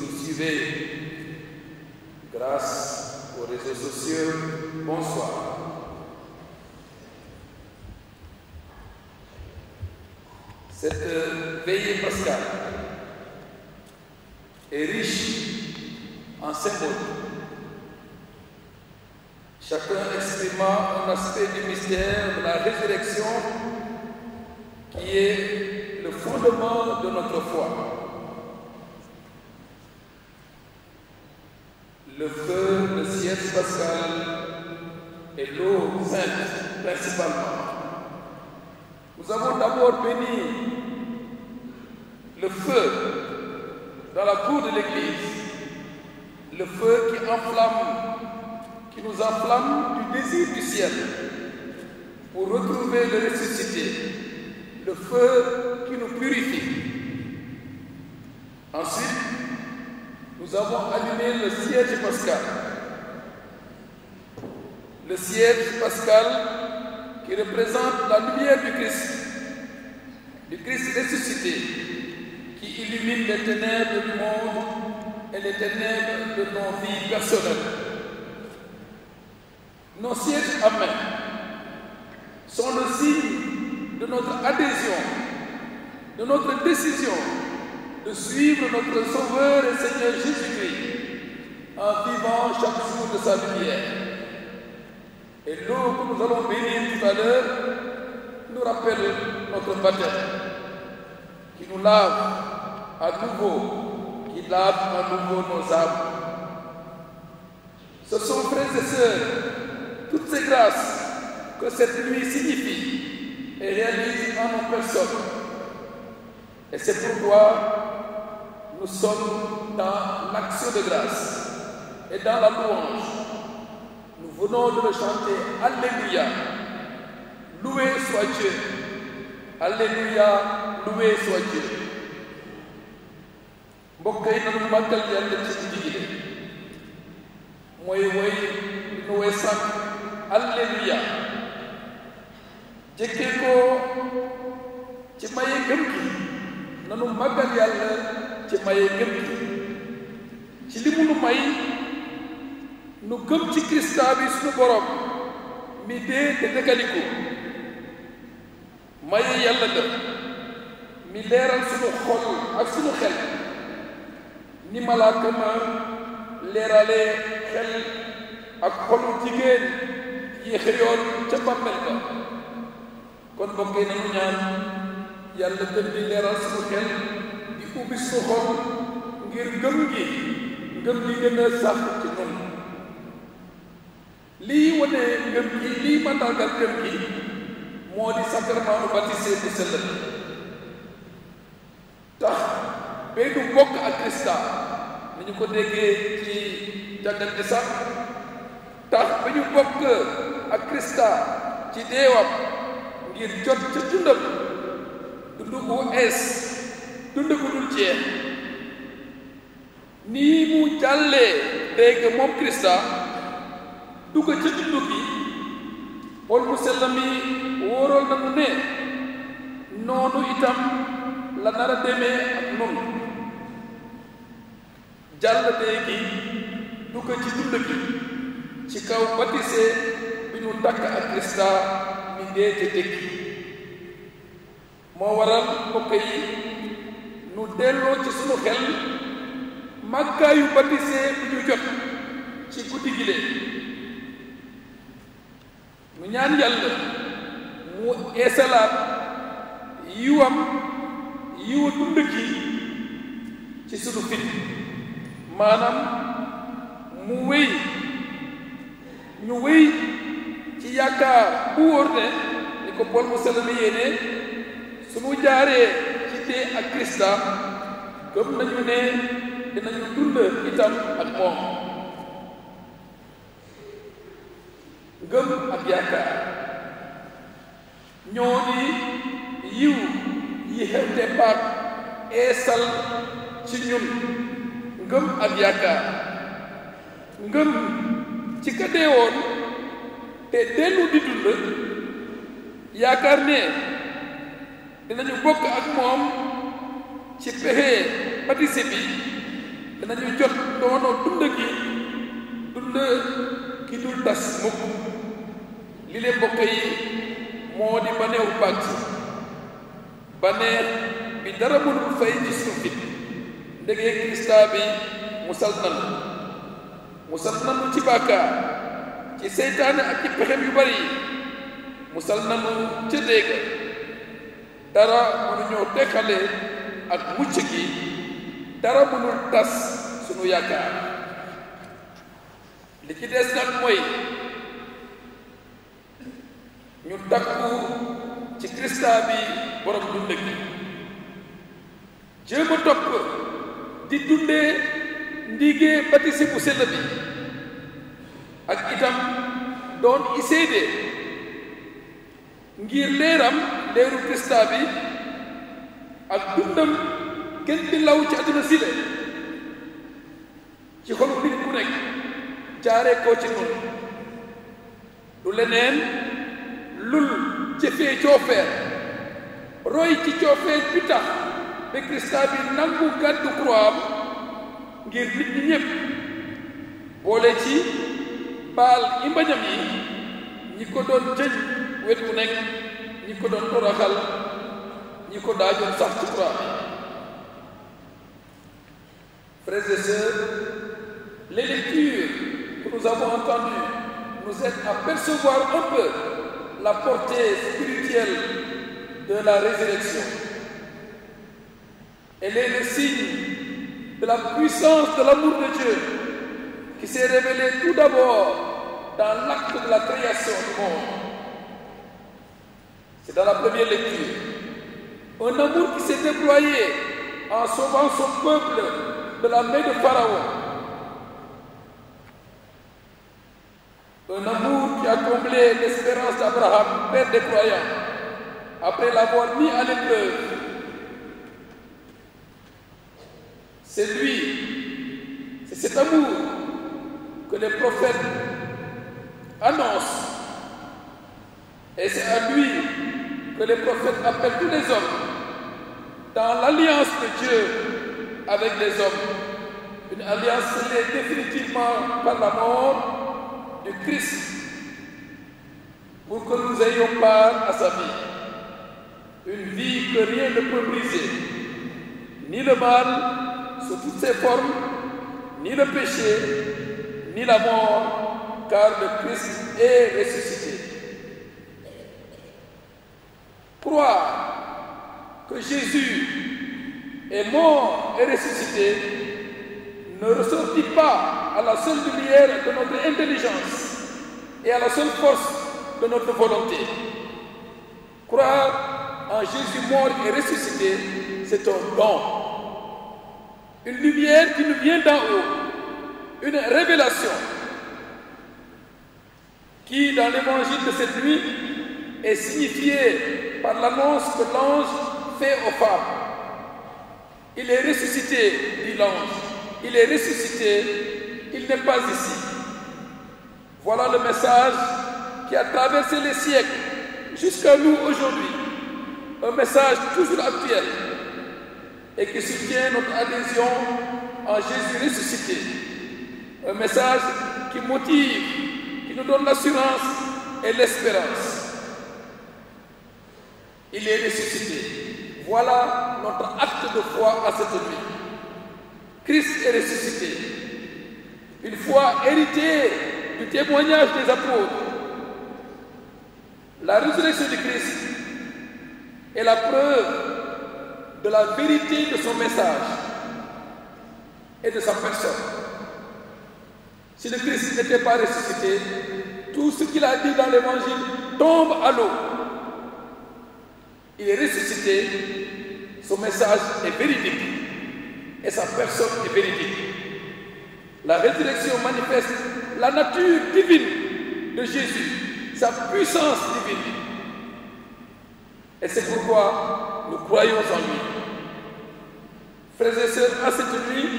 nous suivez grâce aux réseaux sociaux, bonsoir. Cette veillée pascale est riche en symboles, chacun exprimant un aspect du mystère de la résurrection qui est le fondement de notre foi. Le feu, le siège pascal et l'eau sainte principalement. Nous avons d'abord béni le feu dans la cour de l'Église, le feu qui nous enflamme du désir du ciel pour retrouver le ressuscité, le feu qui nous purifie. Ensuite, nous avons allumé le siège pascal. Le siège pascal qui représente la lumière du Christ ressuscité, qui illumine les ténèbres du monde et les ténèbres de nos vies personnelles. Nos sièges à main sont le signe de notre adhésion, de notre décision de suivre notre Sauveur et Seigneur Jésus-Christ en vivant chaque jour de sa lumière. Et l'eau que nous allons bénir tout à l'heure nous rappelle notre baptême, qui nous lave à nouveau, qui lave à nouveau nos âmes. Ce sont, frères et sœurs, toutes ces grâces que cette nuit signifie et réalise en nos personnes. Et c'est pourquoi nous sommes dans l'action de grâce et dans la louange. Nous venons de le chanter. Alléluia. Loué soit Dieu. Alléluia. Loué soit Dieu. mbokk yi nanu màggal yàlla ci guddi gi mooy woy nu woy sànq Alléluia. jëkkee ko ci maye gëm gi nanu màggal yàlla ci maye gëm gi ci li mu nu may nu gëm ci Krista bi suñu borom mi dee te dëkkaliku maye yàlla la mi leeral suñu xol ak suñu xel ni malaaka ma leerale xel ak xolu jigéen yi xëyoon ca bàmmeel ba. kon mbokk yi nañu ñaan yàlla gën di leeral suñu xel di ubbi suñu xol ngir gëm gi gën a sax ci ñun. lii wane ngëm gi lii màndargal ngëm gi moo di sacrement nu baptisé bu sell tax ba du bokk ak Krista ni ñu ko déggee ci jàngante sax tax ba ñu bokk ak Krista ci deewam ngir jot ca dundam dund bu ees dund bu dul jeex nii mu jàllee dégg moom Krista dugg ca dund gi Pool mu sell mi wóorool na mu ne noonu itam la nar a demee ak noonu jàll léegi dugg ci dund gi ci kaw baptisé bi ñu takk ak Krista mi dee te dekki moo waral mbokk yi nu delloo ci sunu xel màggaayu baptisé bi ñu jot ci guddi gi lee nu ñaan yàlla mu eesalaat yiwa dund gi ci sunu fit maanaam mu wéy ñu wéy ci yaakaar bu wóor ne ni ko Pool mu sell mi yéene suñu jaaree ci dee ak Krista gëm nañu ne dinañu dund itam ak moom. ngëm ak yaakaar ñoo di yiw yi xew te paak eesal ci ñun. ngëm ak yaakaar ngëm ci ka deewoon te dellu di dund yaakaar ne dinañu bokk ak moom ci pexe baptisé bi danañu jot doono dund ki dul tas mukk li leen mbokk yi moo di baneewu pàcc baneex bi dara mënul fay ci suuf bi ndegee Krista bi musal nanu ci bàkkaar ci seytaane ak ci pexem yu bari yi musal nanu ca dégg dara mënuñoo teqale ak mucc gi dara mënul tas sunu yaakaar li ci des nag mooy ñu takku ci Krista bi borom dund gi jéem a topp di dundee ndigee batisi bu sell bi ak itam doon iseede ngir leeru Krista bi ak dundam gën di law ci àdduna sile ci xolu nit ku nekk jaaree koo ci nun lu leneen lul jëfee coofeer roy ci coofeer bi tax ba Krista bi nangu gàddu croix ngir nit ñi ñépp boole ci baal yi mbañam yi ñi ko doon jëj wet bu nekk ñi ko doon toroxal ñi ko daajoon sax ci croix bi. Frères et sœurs, les lectures que nous avons entendues nous aident à percevoir un peu la portée spirituelle de la résurrection. Elle est le signe de la puissance de l'amour de Dieu qui s'est révélé tout d'abord dans l'acte de la création du monde. C'est dans la première lecture. Un amour qui s'est déployé en sauvant son peuple de la main de Pharaon. Un amour qui a comblé l'espérance d'Abraham, père des croyants, après l'avoir mis à l'épreuve. C'est cet amour que les prophètes annoncent. Et c'est à lui que les prophètes appellent tous les hommes dans l'alliance de Dieu avec les hommes. Une alliance scellée définitivement par la mort du Christ pour que nous ayons part à sa vie. Une vie que rien ne peut briser, ni le mal sous toutes ses formes, ni le péché, ni la mort, car le Christ est ressuscité. Croire que Jésus est mort et ressuscité ne ressortit pas à la seule lumière de notre intelligence et à la seule force de notre volonté. Croire en Jésus mort et ressuscité, c'est un don. Une lumière qui nous vient d'en haut, une révélation qui, dans l'évangile de cette nuit, est signifiée par l'annonce que l'ange fait aux femmes. Il est ressuscité, dit l'ange. Il est ressuscité, il n'est pas ici. Voilà le message qui a traversé les siècles jusqu'à nous aujourd'hui. Un message toujours actuel et qui soutient notre adhésion en Jésus ressuscité. Un message qui motive, qui nous donne l'assurance et l'espérance. Il est ressuscité. Voilà notre acte de foi à cette nuit. Christ est ressuscité. Une foi héritée du témoignage des apôtres. La résurrection du Christ est la preuve de la vérité de son message et de sa personne. Si le Christ n'était pas ressuscité, tout ce qu'il a dit dans l'évangile tombe à l'eau. Il est ressuscité, son message est véridique et sa personne est véridique. La résurrection manifeste la nature divine de Jésus, sa puissance divine. Et c'est pourquoi nous croyons en lui. Frères et sœurs, à cette nuit,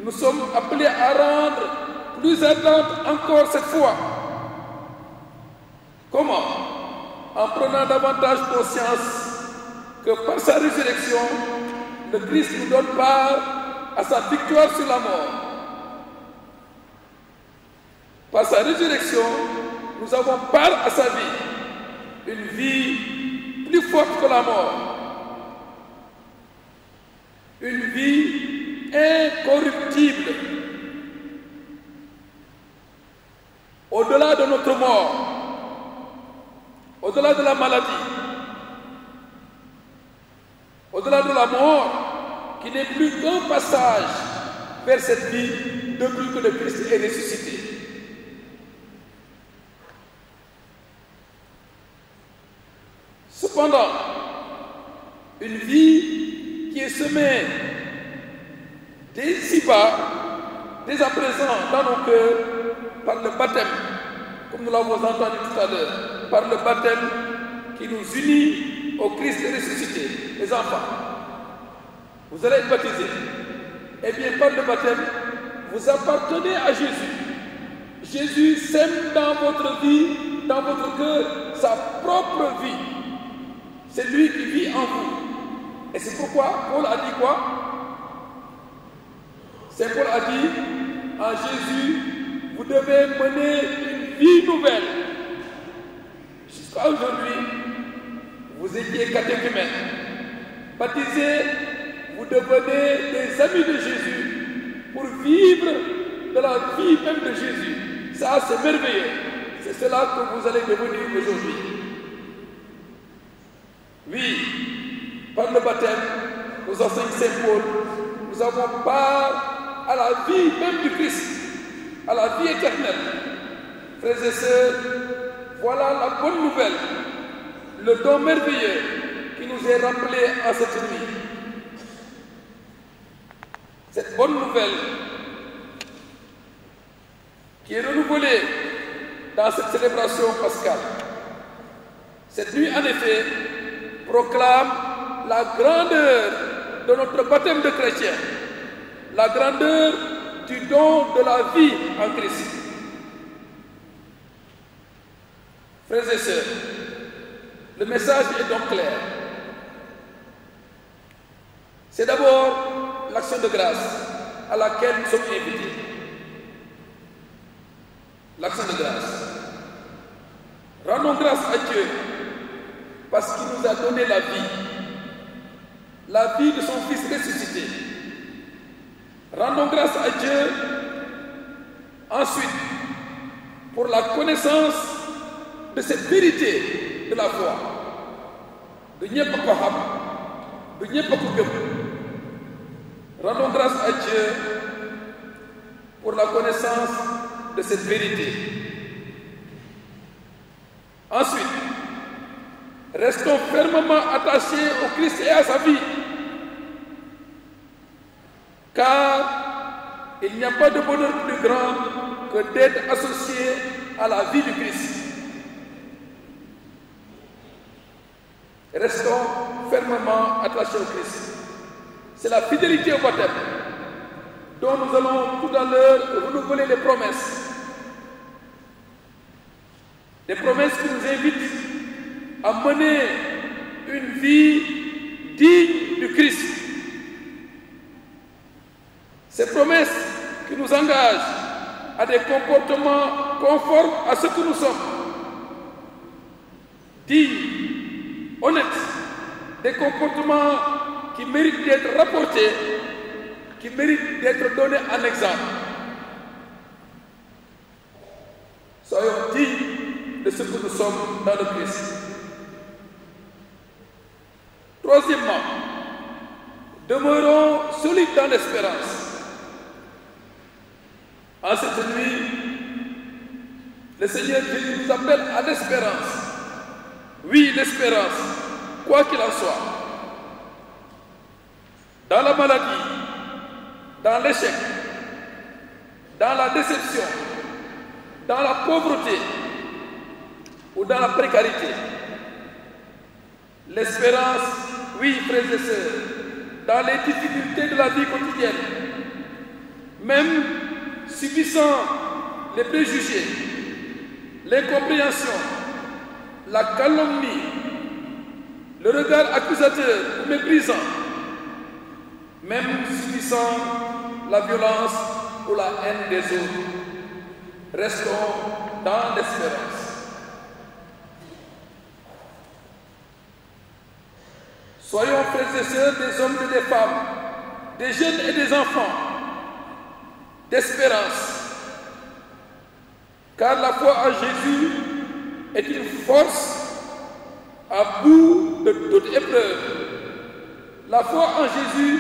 nous sommes appelés à rendre plus ardente encore cette foi. Comment? En prenant davantage conscience que par sa résurrection, le Christ nous donne part à sa victoire sur la mort. Par sa résurrection, nous avons part à sa vie, une vie plus forte que la mort, une vie incorruptible. Au-delà de notre mort, au-delà de la maladie, au-delà de la mort, qui n'est plus qu'un passage vers cette vie depuis que le Christ est ressuscité. Cependant, une vie qui est semée dès ici-bas, dès à présent dans nos cœurs, par le baptême, comme nous l'avons entendu tout à l'heure, par le baptême qui nous unit au Christ ressuscité. Les enfants, vous allez être baptisés. Eh bien, par le baptême, vous appartenez à Jésus. Jésus sème dans votre vie, dans votre cœur, sa propre vie. C'est lui qui vit en vous. Et c'est pourquoi Paul a dit quoi? Saint Paul a dit, en Jésus, vous devez mener une vie nouvelle. Jusqu'à aujourd'hui, vous étiez catéchumènes. Baptisés, vous devenez des amis de Jésus pour vivre de la vie même de Jésus. Ça, c'est merveilleux. C'est cela que vous allez devenir aujourd'hui. Oui, par le baptême, nous enseigne Saint Paul, nous avons part à la vie même du Christ, à la vie éternelle. Frères et sœurs, voilà la bonne nouvelle, le don merveilleux qui nous est rappelé à cette nuit. Cette bonne nouvelle qui est renouvelée dans cette célébration pascale. Cette nuit, en effet, proclame la grandeur de notre baptême de chrétien, la grandeur du don de la vie en Christ. Frères et sœurs, le message est donc clair. C'est d'abord l'action de grâce à laquelle nous sommes invités. L'action de grâce. Rendons grâce à Dieu parce qu'il nous a donné la vie de son Fils ressuscité. Rendons grâce à Dieu ensuite pour la connaissance de cette vérité de la foi. De ñépp ko xam, de ñépp ko gëm. Rendons grâce à Dieu pour la connaissance de cette vérité. Ensuite, restons fermement attachés au Christ et à sa vie. Car il n'y a pas de bonheur plus grand que d'être associé à la vie du Christ. Restons fermement attachés au Christ. C'est la fidélité au baptême dont nous allons tout à l'heure renouveler les promesses. Des promesses qui nous invitent à mener une vie digne du Christ. Ces promesses qui nous engagent à des comportements conformes à ce que nous sommes. Dignes, honnêtes, des comportements qui méritent d'être rapportés, qui méritent d'être donnés en exemple. Soyons dignes de ce que nous sommes dans le Christ. Troisièmement, demeurons solides dans l'espérance. En cette nuit, le Seigneur Jésus nous appelle à l'espérance. Oui, l'espérance, quoi qu'il en soit. Dans la maladie, dans l'échec, dans la déception, dans la pauvreté ou dans la précarité. L'espérance, oui, frères et sœurs, dans les difficultés de la vie quotidienne, même subissant les préjugés, l'incompréhension, la calomnie, le regard accusateur ou méprisant, même subissant subissant la violence ou la haine des autres. Restons dans l'espérance. Soyons, frères et sœurs, des hommes et des femmes, des jeunes et des enfants, d'espérance. Car la foi en Jésus est une force à bout de toute épreuve. La foi en Jésus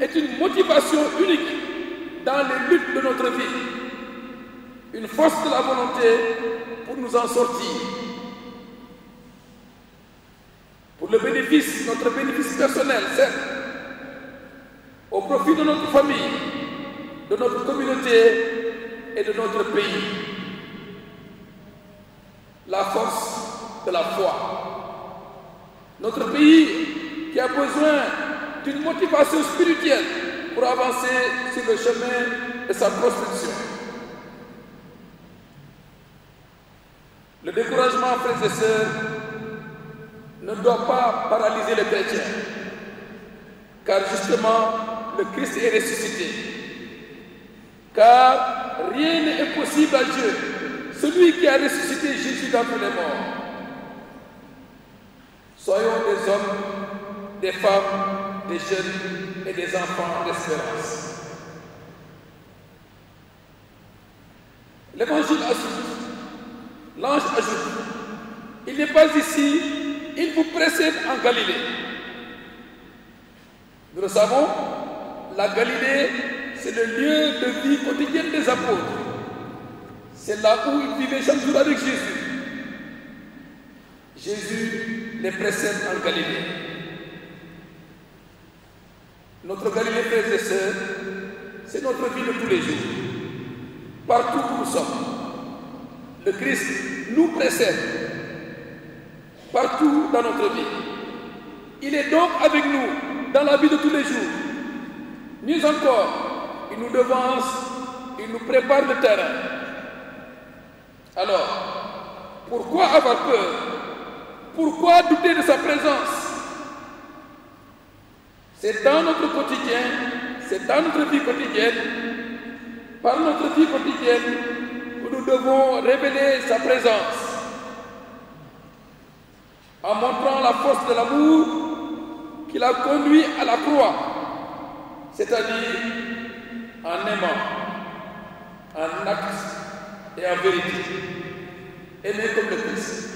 est une motivation unique dans les luttes de notre vie. Une force de la volonté pour nous en sortir. Pour le bénéfice, notre bénéfice personnel, certes, au profit de notre famille, de notre communauté et de notre pays. La force de la foi. Notre pays qui a besoin d'une motivation spirituelle pour avancer sur le chemin de sa prospection. Le découragement, frères et sœurs, ne doit pas paralyser les chrétiens, car justement, le Christ est ressuscité. Car rien n'est impossible à Dieu, celui qui a ressuscité Jésus d'entre les morts. Soyons des hommes, des femmes, des jeunes et des enfants d'espérance. L'Évangile ajoute, l'ange ajoute, il n'est pas ici, il vous précède en Galilée. Nous le savons, la Galilée, c'est le lieu de vie quotidienne des apôtres. C'est là où ils vivaient chaque jour avec Jésus. Jésus les précède en Galilée. Notre Galilée, frères et sœurs, c'est notre vie de tous les jours. Partout où nous sommes, le Christ nous précède. Partout dans notre vie. Il est donc avec nous dans la vie de tous les jours. Mieux encore, il nous devance, il nous prépare le terrain. Alors, pourquoi avoir peur? Pourquoi douter de sa présence? C'est dans notre quotidien, c'est dans notre vie quotidienne, par notre vie quotidienne, que nous devons révéler sa présence. En montrant la force de l'amour qui l'a conduit à la croix, c'est-à-dire en aimant, en acte et en vérité, aimer comme le Christ.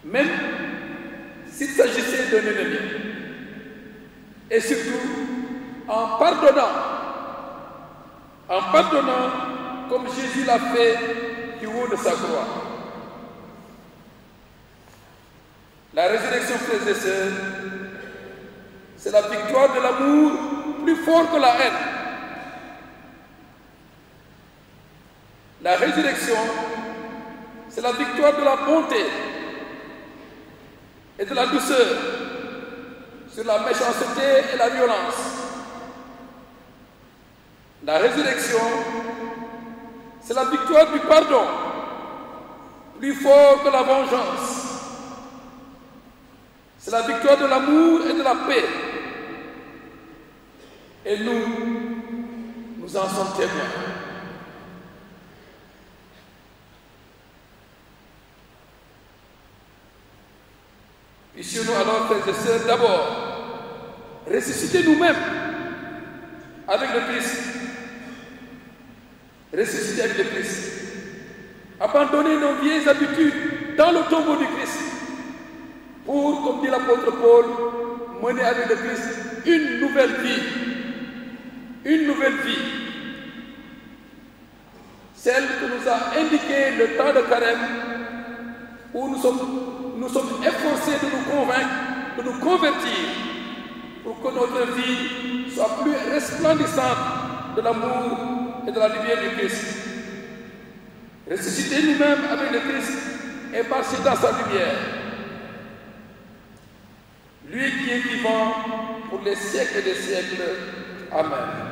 Même s'il s'agissait d'un ennemi, et surtout en pardonnant comme Jésus l'a fait du haut de sa croix. La résurrection, frères et sœurs, c'est la victoire de l'amour plus fort que la haine. La résurrection, c'est la victoire de la bonté et de la douceur sur la méchanceté et la violence. La résurrection, c'est la victoire du pardon, plus fort que la vengeance. C'est la victoire de l'amour et de la paix. Et nous en sommes témoins. Puissions-nous alors, frères et sœurs, d'abord ressusciter nous-mêmes avec le Christ. Ressusciter avec le Christ. Abandonner nos vieilles habitudes dans le tombeau du Christ. Pour, comme dit l'apôtre Paul, mener avec le Christ une nouvelle vie. Une nouvelle vie. Celle que nous a indiqué le temps de carême, où nous sommes efforcés de nous convaincre, de nous convertir, pour que notre vie soit plus resplendissante de l'amour et de la lumière du Christ. Ressusciter nous-mêmes avec le Christ et marcher dans sa lumière. Lui qui est vivant pour les siècles des siècles. Amen.